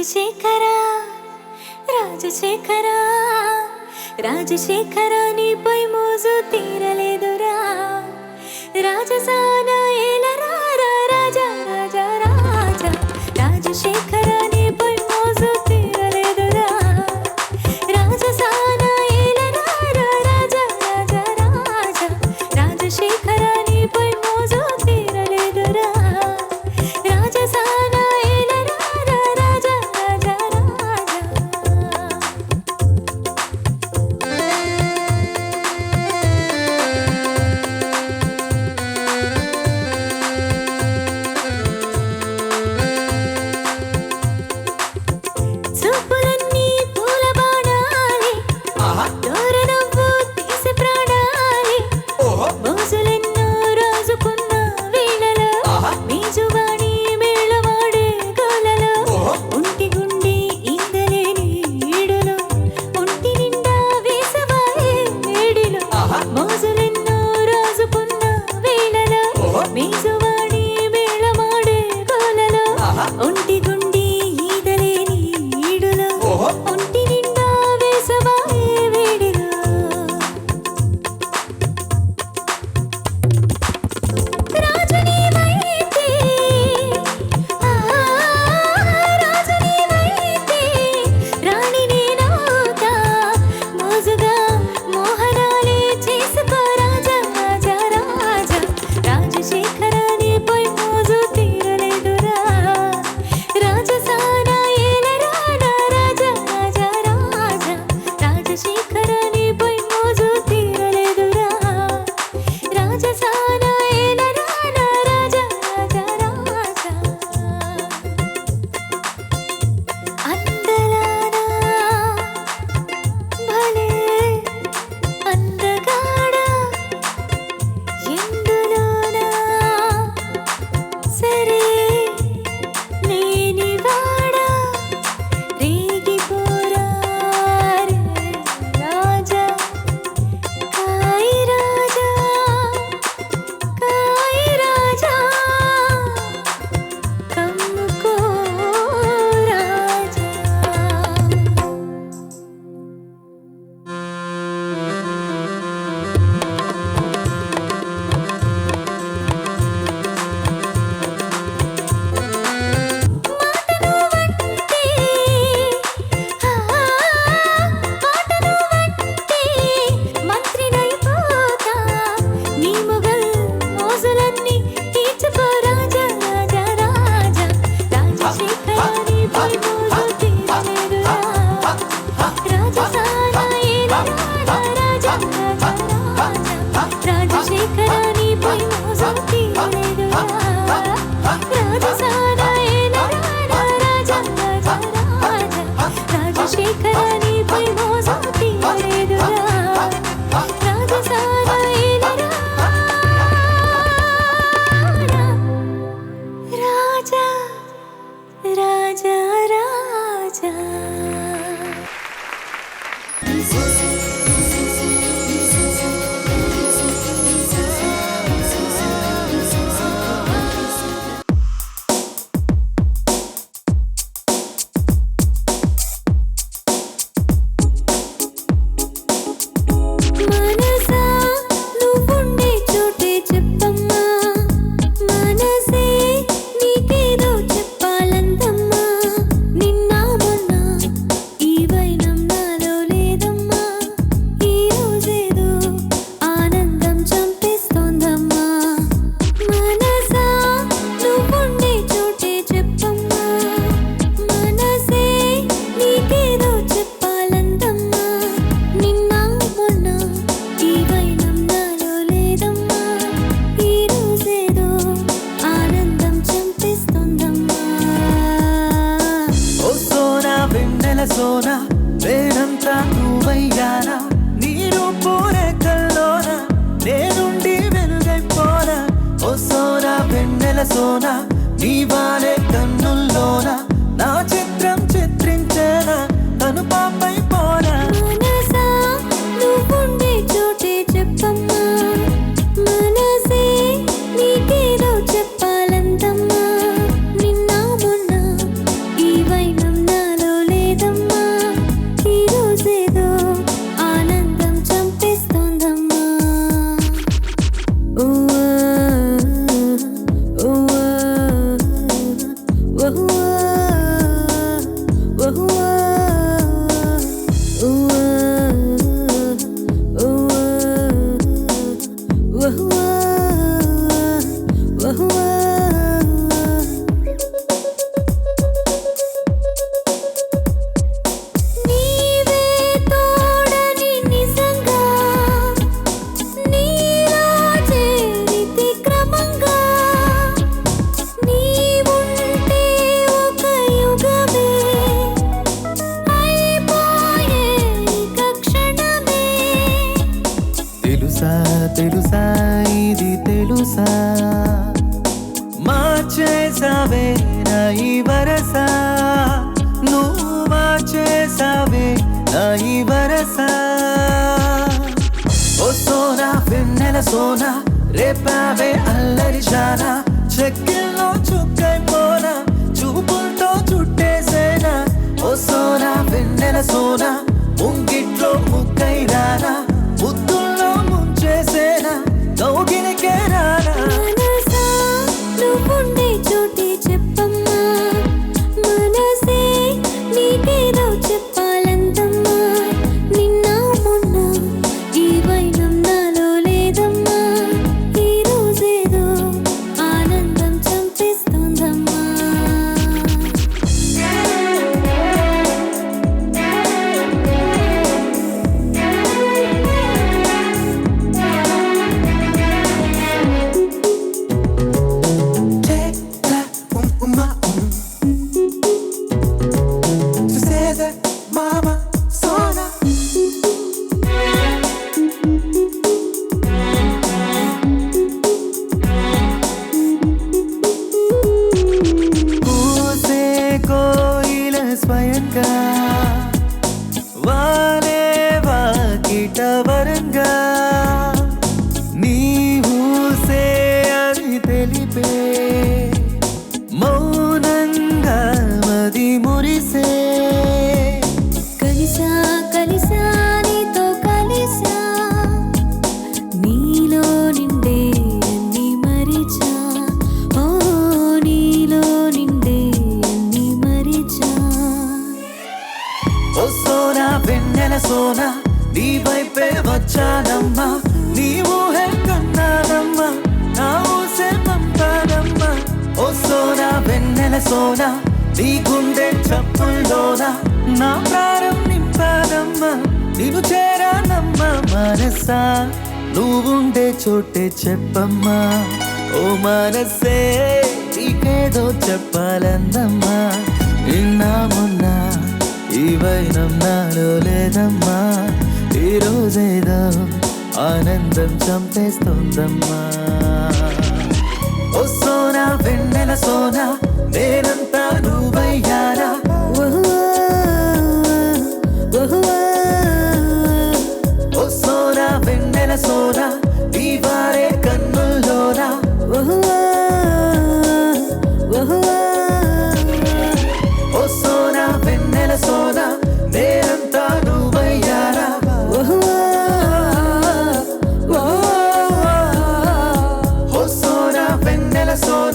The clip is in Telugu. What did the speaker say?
రాజశేఖరా రాజశేఖరా రాజశేఖరా నీపై మోజు తీరలేదురా రాజసాన ఏలరా రాజా రాజా రాజా రాజశేఖరా నీపై మోజు తీరలేదురా రాజసాన ఏలరా రాజా రాజా రాజా రాజశేఖరా నీపై మోజు తీరలేదురా రాజసాన ఏలరా రాజా రాజా రాజా చూపులన్నీ పూల బాణాలి దూరనవ్వు తీసి ప్రాణాలి మోజులెన్నో రాజుకున్న వీణలో బీజువాణి మేళవాడే గోలలో ఒంటి గుండి ఈదలేని ఈడులో ఒంటి నిండా వేసవాయే వేడిలో మోజులెన్నో రాజుకున్న వీణలో బీజువాణి మేళవాడే గోలలో ఒంటి గుండి ఈదలేని ఈడులో ఒంటి నిండా వేసవాయే వేడిలో రాజు నీవైతే రాజు నీవైతే రాణి నేనవుతా మోజుగా మోహనాలే చేసుకో రాజా రాజా రాజా రాజశేఖరా నీపై మోజు తీరలేదురా రాజసాన ఏలరా రాజా రాజా రాజా రాజశేఖరా నీపై మోజు తీరలేదురా రాజసాన ఏలరా రాజా రాజా రాజా అందలానా భలే అందగాడా ఎందులోనా సరే లేనివాడా రేగిపోరా రే రాజా కాయి రాజా కాయి రాజా కమ్ముకో రాజా మాటను వంటే మాటను వంటే మంత్రినైపోతా నీ మొగల్ మోజులన్నీ తీర్చుకో రాజా రాజా రాజా రాజశేఖరా నీపై మోజు తీరలేదురా రాజసాన ఏలరా రాజా రాజా రాజా రాజశేఖరా నీపై మోజు తీరలేదురా రాజసాన ఏలరా రాజా రాజా రాజా రాజశేఖరా నీపై మోజు తీరలేదురా రాజసాన ఏలరా రాజా రాజా రాజా మనసా నువ్వుండే చోటే చెప్పమ్మా మనసే నీకేదో చెప్పాలందమ్మా నిన్న మొన్న ఈ వైనం నాలో లేదమ్మా ఈ రోజేదో ఆనందం చంపేస్తోందమ్మా మనసా నువ్వుండే చోటే చెప్పమ్మా మనసే నీకేదో చెప్పాలందమ్మా నిన్న మొన్న ఈ వైనం నాలో లేదమ్మా ఈ రోజేదో ఆనందం చంపేస్తోందమ్మా ఓ సోనా వెన్నెల సోనా వేరంతా నువ్వయ్యానా నీరు పూరే కల్లోనా నేనుండి వెలుగైపోనా ఓ సోనా వెన్నెల సోనా నీ వాలే కన్నుల్లోనా నా చిత్రం చిత్రించేనా తను పాపై పోనా మనసా నువ్వుండే చోటే చెప్పమ్మా మనసే నీకేదో చెప్పాలందమ్మా నిన్న మొన్న ఈ వైనం నా మార్చేసావే నా ఈ వరస, నువ్వు మార్చేసావే నా ఈ వరస. ఓ సోనా వెన్నెల సోనా, రేపావే అల్లరి జానా, చెక్కిల్లో చుక్కైపోనా, చూపులతో చుట్టేసేనా. ఓ సోనా వెన్నెల సోనా, ముంగిట్లో ముక్కై రానా, ముద్దుల్లో ముంచేసేనా, కౌగిలికే రానా. మనసా నువ్వుండే చోటే చెప్పమ్మా, మనసే నీకేదో చెప్పాలందమ్మా. నిన్న మొన్న ఈ వైనం నాలో లేదమ్మా, ఈ రోజేదో ఆనందం చంపేస్తోందమ్మా. Mama, Sona. పూసే కోయిల స్వయంగా, వాలే వాకిట వరంగా, నీ ఊసే అని తెలిపే, మౌనంగా మది మురిసే. కలిసా కలిసా నీతో కలిసా, నీలో నిండే అన్ని మరిచా, ఓ నీలో నిండే అన్ని మరిచా. ఓ సోనా వెన్నెల సోనా, నీ వైపే వచ్చానమ్మా, నీ ఊహే కన్నానమ్మా, నా ఊసే పంపానమ్మా. ఓ సోనా వెన్నెల సోనా, నీ గుండె చప్పుల్లోనా, నా ప్రాణం నింపానమ్మా, నిన్ను చేరానమ్మా. మనసా నువ్వుండే చోటే చెప్పమ్మా, ఓ మనసే నీకేదో చెప్పాలందమ్మా. నిన్న మొన్న ఈ వైనం నాలో లేదమ్మా, ఈ రోజేదో ఆనందం చంపేస్తోందమ్మా. ఓ సోనా వెన్నెల సోనా, నేనంతా నువ్వయ్యారా. ఓ సోనా వెన్నెల సోనా, నీ వారే కన్నుల్లోనా. ఓ సోనా వెన్నెల సోనా, నేనంతా నువ్వయ్యారా. ఓ సోనా వెన్నెల సోనా.